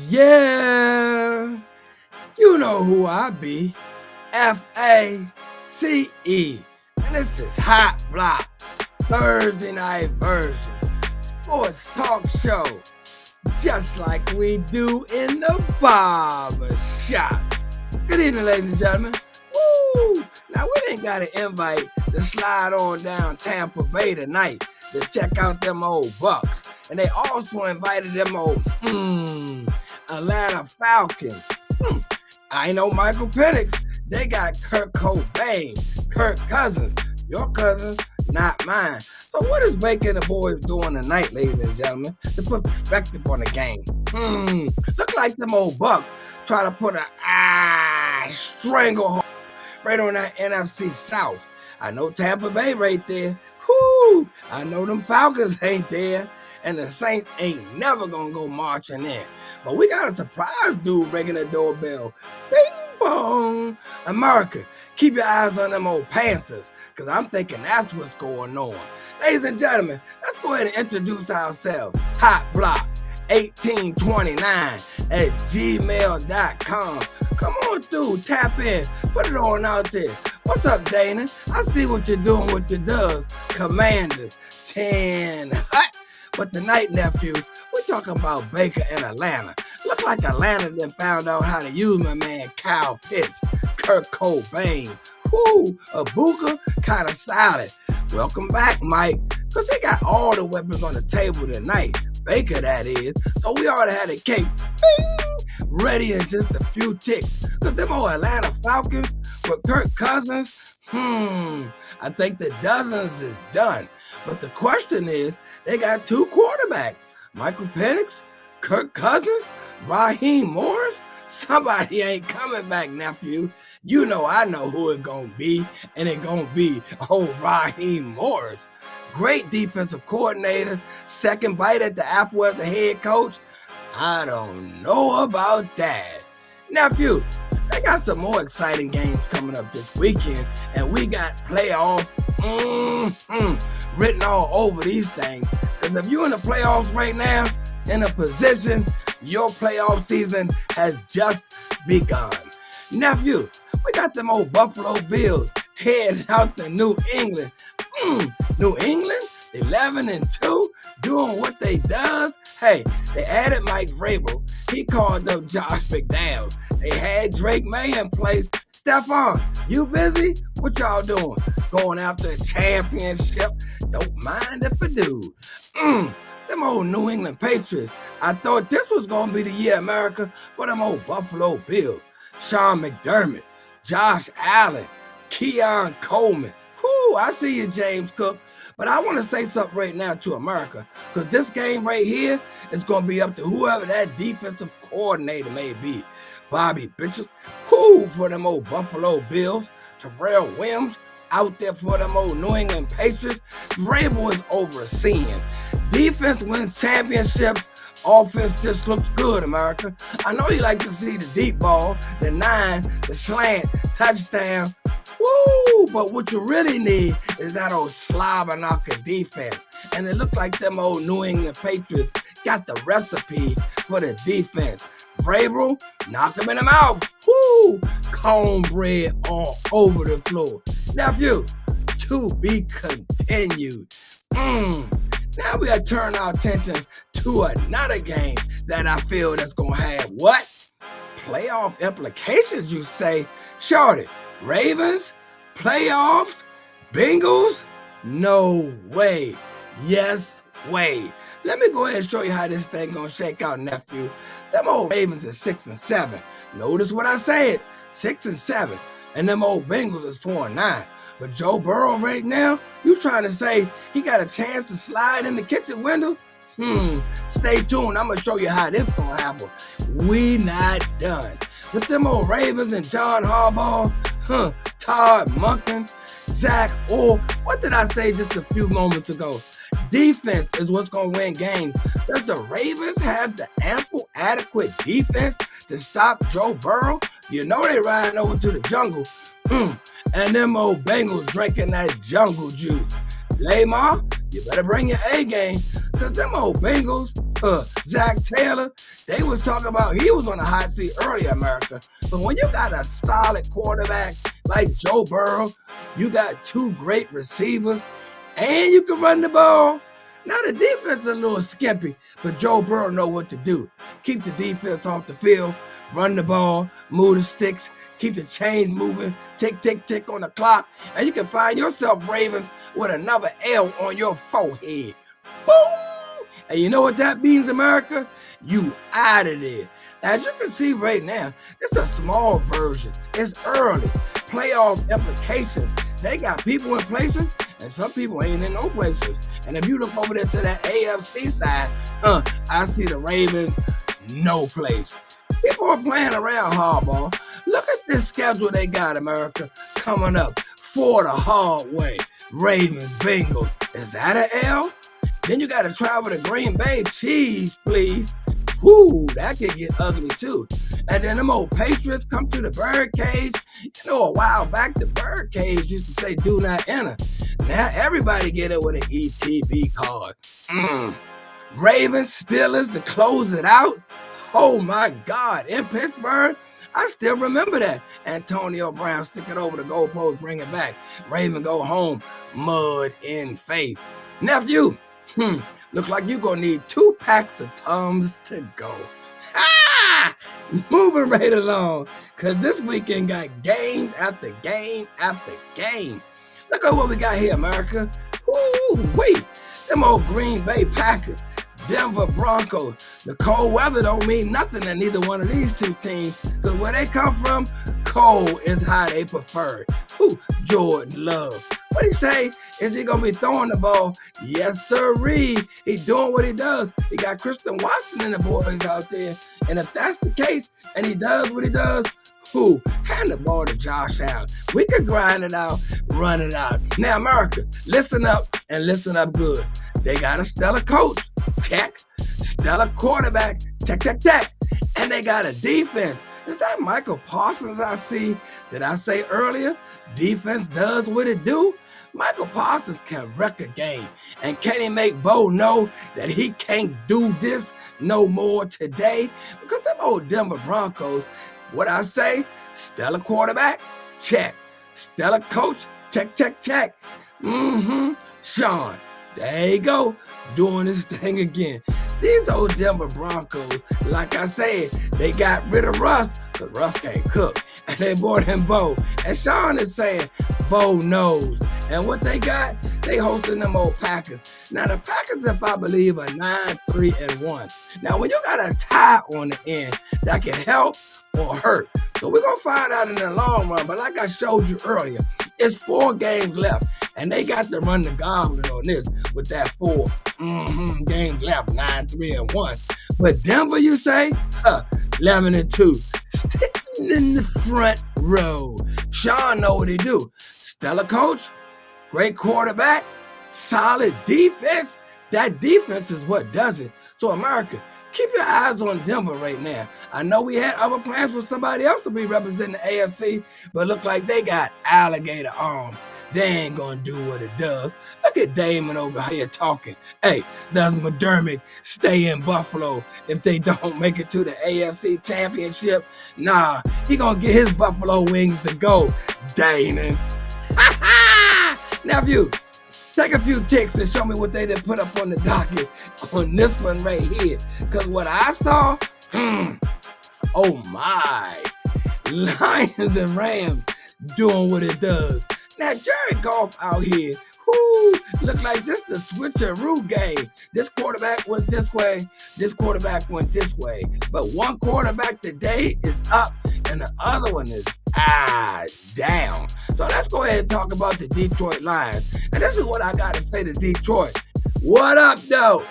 Yeah. You know who I be. FACE. And this is Hot Block, Thursday night version. Sports talk show. Just like we do in the barber shop. Good evening, ladies and gentlemen. Woo! Now, we didn't got an invite to slide on down Tampa Bay tonight to check out them old Bucks. And they also invited them old Atlanta Falcons. I know Michael Penix. They got Kurt Cobain, Kirk Cousins. Your cousins, not mine. So what is Baker and the boys doing tonight, ladies and gentlemen, to put perspective on the game? Look like them old Bucks try to put a stranglehold right on that NFC South. I know Tampa Bay right there. Whoo! I know them Falcons ain't there. And the Saints ain't never gonna go marching in. But we got a surprise dude ringing the doorbell. Bing bong! America, keep your eyes on them old Panthers, because I'm thinking that's what's going on. Ladies and gentlemen, let's go ahead and introduce ourselves. Hot Block 1829 at gmail.com. Come on through, tap in, put it on out there. What's up, Dana? I see what you're doing with your doves. Commanders, 10 hot. But tonight, nephew, we're talking about Baker and Atlanta. Look like Atlanta then found out how to use my man Kyle Pitts, Kurt Cobain. Whoo, Ibuka, kind of solid. Welcome back, Mike, because they got all the weapons on the table tonight. Baker, that is. So we ought to have the cake ready in just a few ticks. Because them old Atlanta Falcons with Kirk Cousins, I think the dozens is done. But the question is, they got two quarterbacks. Michael Penix, Kirk Cousins, Raheem Morris. Somebody ain't coming back, nephew. You know I know who it gonna be, and it gonna be Raheem Morris. Great defensive coordinator, second bite at the apple as a head coach. I don't know about that. Nephew, they got some more exciting games coming up this weekend, and we got playoffs written all over these things. Because if you're in the playoffs right now, in a position, your playoff season has just begun. Nephew, we got them old Buffalo Bills heading out to New England. New England, 11-2, doing what they does. Hey, they added Mike Vrabel. He called up Josh McDaniels. They had Drake May in place. Stephon, you busy? What y'all doing? Going after a championship? Don't mind if I do. Them old New England Patriots. I thought this was going to be the year, America, for them old Buffalo Bills. Sean McDermott, Josh Allen, Keon Coleman. Whoo, I see you, James Cook. But I want to say something right now to America, because this game right here is going to be up to whoever that defensive coordinator may be. Bobby Bishop, whoo, for them old Buffalo Bills. Terrell Williams, out there for them old New England Patriots. Vrabel is overseeing. Defense wins championships. Offense just looks good, America. I know you like to see the deep ball, the 9, the slant, touchdown. Woo! But what you really need is that old slobber knocker defense. And it looked like them old New England Patriots got the recipe for the defense. Vrabel, knock him in the mouth. Woo! Cornbread all over the floor. Nephew, to be continued. Now we gotta turn our attention to another game that I feel that's gonna have what? Playoff implications, you say? Shorty, Ravens? Playoffs? Bengals? No way. Yes way. Let me go ahead and show you how this thing gonna shake out, nephew. Them old Ravens is 6-7. Notice what I said, 6-7. And them old Bengals is 4-9. But Joe Burrow right now, you trying to say he got a chance to slide in the kitchen window? Stay tuned. I'm going to show you how this going to happen. We not done. With them old Ravens and John Harbaugh, Todd Monken, Zach Orr. What did I say just a few moments ago? Defense is what's going to win games. Does the Ravens have the ample, adequate defense to stop Joe Burrow? You know they riding over to the jungle. And them old Bengals drinking that jungle juice. Lamar, you better bring your A game. Because them old Bengals, Zach Taylor, they was talking about he was on the hot seat early, America. But when you got a solid quarterback like Joe Burrow, you got two great receivers, and you can run the ball. Now the defense is a little skimpy, but Joe Burrow know what to do. Keep the defense off the field, run the ball, move the sticks, keep the chains moving, tick, tick, tick on the clock, and you can find yourself, Ravens, with another L on your forehead. Boom! And you know what that means, America? You out of there. As you can see right now, it's a small version. It's early. Playoff implications. They got people in places, and some people ain't in no places. And if you look over there to that AFC side, I see the Ravens, no place. People are playing around hardball. Look at this schedule they got, America, coming up for the hard way. Ravens, Bengals. Is that an L? Then you got to travel to Green Bay. Cheese, please. Whoo, that could get ugly too. And then them old Patriots come to the birdcage. You know, a while back, the birdcage used to say do not enter. Now everybody get it with an ETB card. Ravens, Steelers to close it out. Oh my God, in Pittsburgh, I still remember that. Antonio Brown stick it over the goalpost, bring it back. Raven go home, mud in face. Nephew, look like you gonna need 2 packs of Tums to go. Moving right along, because this weekend got games after game after game. Look at what we got here, America. Ooh, wait, them old Green Bay Packers, Denver Broncos. The cold weather don't mean nothing to neither one of these two teams, because where they come from, cold is how they prefer it. Ooh, Jordan Love. What he say? Is he gonna be throwing the ball? Yes, sirree. He doing what he does. He got Christian Watson and the boys out there. And if that's the case, and he does what he does, hand the ball to Josh Allen. We can grind it out, run it out. Now, America, listen up and listen up good. They got a stellar coach, check. Stellar quarterback, check, check, check. And they got a defense. Is that Michael Parsons I see? Did I say earlier? Defense does what it do? Michael Parsons can wreck a game. And can he make Bo know that he can't do this no more today? Because them old Denver Broncos, what I say? Stellar quarterback? Check. Stellar coach? Check, check, check. Sean, there you go, doing this thing again. These old Denver Broncos, like I said, they got rid of Russ, because Russ can't cook. And they brought in Bo. And Sean is saying, Bo knows. And what they got, they hosting them old Packers. Now the Packers, if I believe, are 9-3-1. Now when you got a tie on the end, that can help or hurt. So we're going to find out in the long run. But like I showed you earlier, it's 4 games left. And they got to run the gauntlet on this with that 4 games left, 9-3-1. But Denver, you say, 11-2, sitting in the front row. Sean know what he do. Stellar coach, great quarterback, solid defense. That defense is what does it. So America, keep your eyes on Denver right now. I know we had other plans for somebody else to be representing the AFC, but look like they got alligator arms. They ain't gonna do what it does. Look at Damon over here talking. Hey, does McDermott stay in Buffalo if they don't make it to the AFC Championship? Nah, he gonna get his Buffalo wings to go, Damon. Nephew, take a few ticks and show me what they done put up on the docket on this one right here. Because what I saw, oh my, Lions and Rams doing what it does. Now, Jared Goff out here, look like this the switcheroo game. This quarterback went this way, this quarterback went this way. But one quarterback today is up, and the other one is down. So let's go ahead and talk about the Detroit Lions. And this is what I got to say to Detroit. What up, though?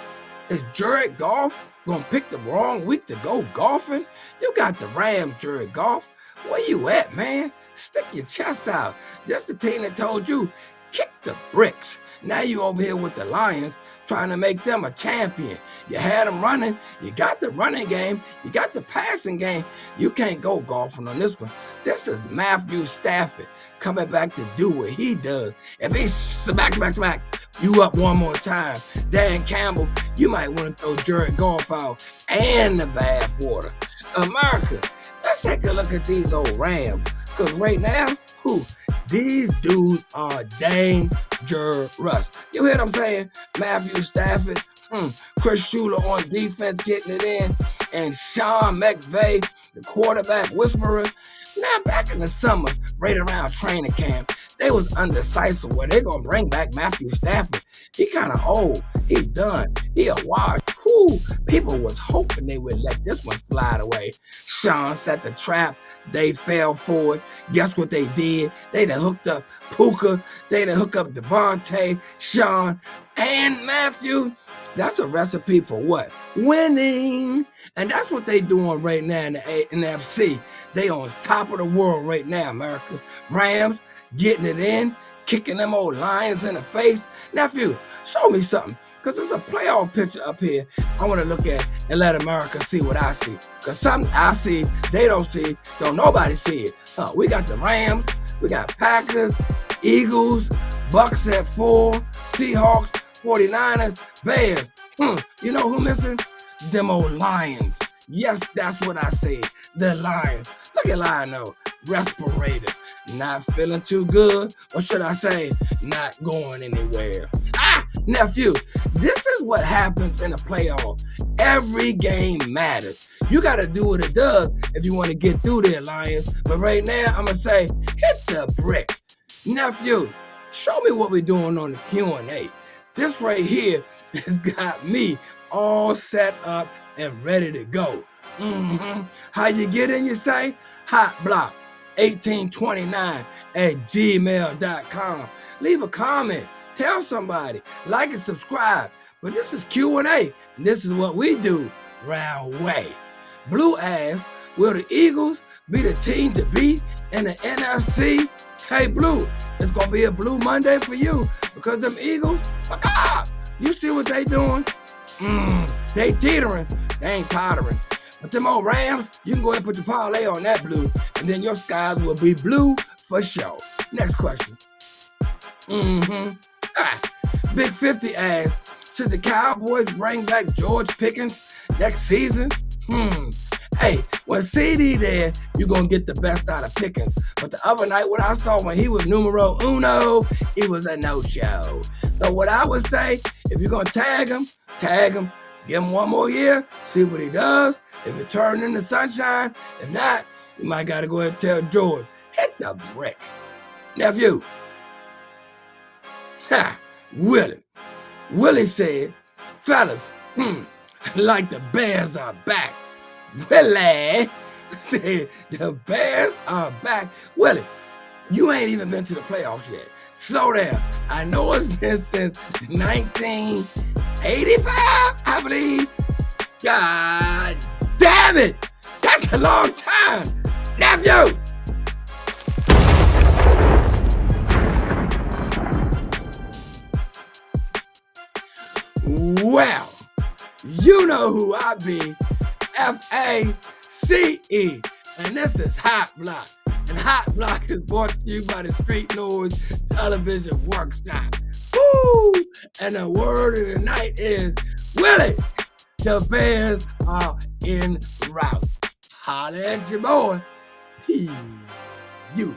Is Jared Goff going to pick the wrong week to go golfing? You got the Rams, Jared Goff. Where you at, man? Stick your chest out. That's the team that told you, kick the bricks. Now you over here with the Lions trying to make them a champion. You had them running. You got the running game. You got the passing game. You can't go golfing on this one. This is Matthew Stafford coming back to do what he does. If he's back, You up one more time. Dan Campbell, you might want to throw Jared Goff out and the bath water. America, let's take a look at these old Rams. Because right now, these dudes are dangerous. You hear what I'm saying? Matthew Stafford, Chris Shula on defense getting it in, and Sean McVay, the quarterback whisperer. Now back in the summer, right around training camp, they was undecisive where they gonna bring back Matthew Stafford. He kind of old. He done. He a wash. People was hoping they would let this one slide away. Sean set the trap. They fell for it. Guess what they did? They done hooked up Puka. They done hooked up Devontae, Sean, and Matthew. That's a recipe for what? Winning. And that's what they doing right now in the NFC. They on top of the world right now, America. Rams getting it in, kicking them old Lions in the face. Nephew, show me something. Because it's a playoff picture up here I want to look at and let America see what I see. Because something I see, they don't see, don't nobody see it. We got the Rams, we got Packers, Eagles, Bucks at 4, Seahawks, 49ers, Bears. You know who missing? Them old Lions. Yes, that's what I said. The Lions. Look at Lionel, respirator. Not feeling too good, or should I say, not going anywhere. Nephew, this is what happens in the playoff. Every game matters. You got to do what it does if you want to get through there, Lions. But right now, I'm going to say, hit the brick. Nephew, show me what we're doing on the Q&A. This right here has got me all set up and ready to go. How you get in, you say? HOTBLOCK 1829 at gmail.com. Leave a comment. Tell somebody. Like and subscribe. But this is Q&A, and this is what we do round way. Blue asks, will the Eagles be the team to beat in the NFC? Hey, Blue, it's going to be a Blue Monday for you because them Eagles, you see what they doing? They teetering. They ain't tottering. But them old Rams, you can go ahead and put your parlay on that blue, and then your skies will be blue for sure. Next question. Big 50 asks, should the Cowboys bring back George Pickens next season? Hey, when CD there, you're going to get the best out of Pickens. But the other night, what I saw when he was numero uno, he was a no-show. So what I would say, if you're going to tag him, give him one more year, see what he does. If it turns into sunshine, if not, you might got to go ahead and tell George, hit the brick. Nephew. Willie said, fellas, like the Bears are back. Willie said, the Bears are back. Willie, you ain't even been to the playoffs yet. Slow down. I know it's been since 1985, I believe. God damn it. That's a long time. Nephew. Well, you know who I be. FACE. And this is HOTBLOCK. And HOTBLOCK is brought to you by the Street Noise Television Workshop. Woo! And the word of the night is, Willie, the Bears are en route. Holla at your boy. You.